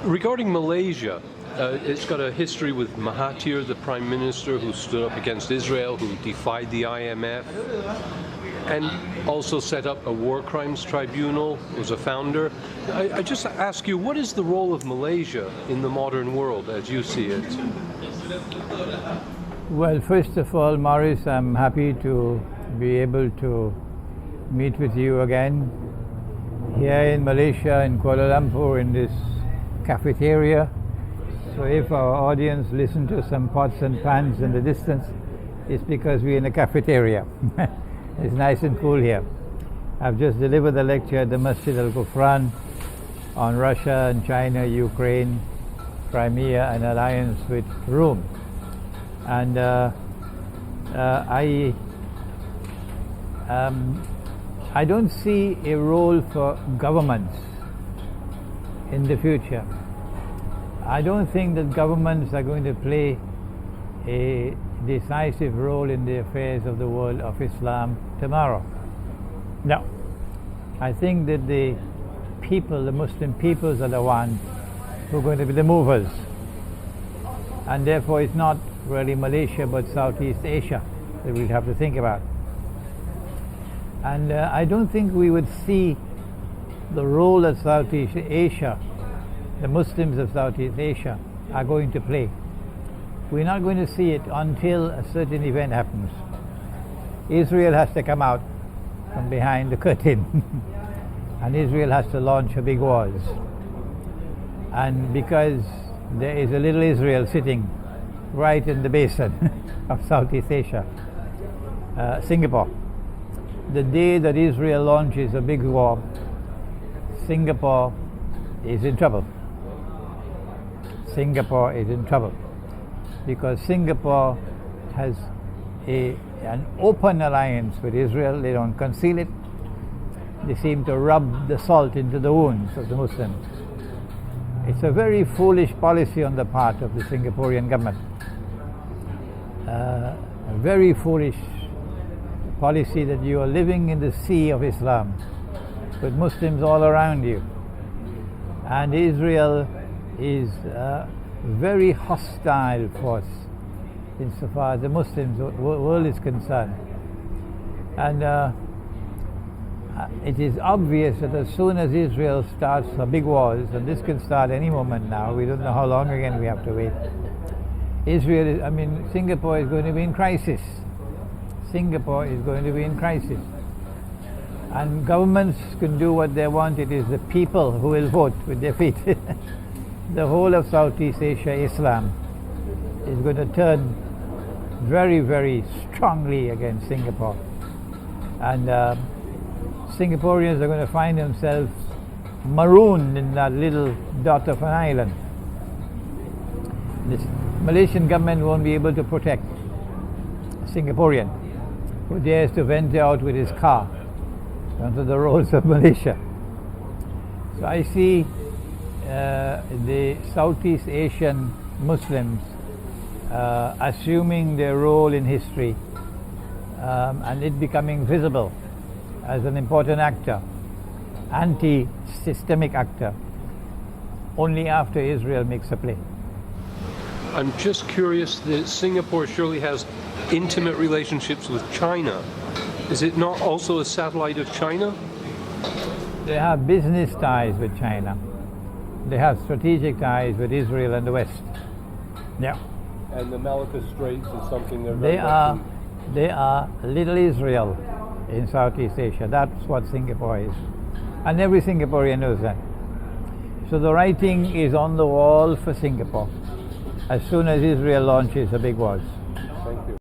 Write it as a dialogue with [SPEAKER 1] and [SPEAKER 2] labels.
[SPEAKER 1] Regarding Malaysia, it's got a history with Mahathir, the Prime Minister, who stood up against Israel, who defied the IMF, and also set up a war crimes tribunal, was a founder. I just ask you, what is the role of Malaysia in the modern world as you see it?
[SPEAKER 2] Well, first of all, Maurice, I'm happy to be able to meet with you again here in Malaysia, in Kuala Lumpur, in this cafeteria. So if our audience listen to some pots and pans in the distance, it's because we're in a cafeteria. It's nice and cool here. I've just delivered the lecture at the Masjid Al-Ghufran on Russia and China, Ukraine, Crimea, and alliance with Rome. And I don't see a role for governments in the future. I don't think that governments are going to play a decisive role in the affairs of the world of Islam tomorrow. No. I think that the people, the Muslim peoples, are the ones who are going to be the movers. And therefore it's not really Malaysia but Southeast Asia that we'll have to think about. And I don't think we would see the role that Southeast Asia, the Muslims of Southeast Asia, are going to play. We're not going to see it until a certain event happens. Israel has to come out from behind the curtain and Israel has to launch her big wars. And because there is a little Israel sitting right in the basin of Southeast Asia, Singapore, the day that Israel launches a big war, Singapore is in trouble. Singapore is in trouble because Singapore has an open alliance with Israel. They don't conceal it. They seem to rub the salt into the wounds of the Muslims. It's a very foolish policy on the part of the Singaporean government. A very foolish policy that you are living in the sea of Islam with Muslims all around you. And Israel is a very hostile force insofar as the Muslim world is concerned. And it is obvious that as soon as Israel starts her big wars, and this can start any moment now, we don't know how long again we have to wait. Singapore is going to be in crisis. Singapore is going to be in crisis. And governments can do what they want. It is the people who will vote with their feet. The whole of Southeast Asia, Islam, is going to turn very, very strongly against Singapore. And Singaporeans are going to find themselves marooned in that little dot of an island. The Malaysian government won't be able to protect a Singaporean who dares to venture out with his car onto the roads of Malaysia. So I see the Southeast Asian Muslims assuming their role in history and it becoming visible as an important actor, anti-systemic actor, only after Israel makes a play.
[SPEAKER 1] I'm just curious that Singapore surely has intimate relationships with China. Is it not also a satellite of China?
[SPEAKER 2] They have business ties with China. They have strategic ties with Israel and the West. Yeah.
[SPEAKER 1] And the Malacca Straits is something they're
[SPEAKER 2] They are little Israel in Southeast Asia. That's what Singapore is. And every Singaporean knows that. So the writing is on the wall for Singapore as soon as Israel launches the big wars.
[SPEAKER 1] Thank you.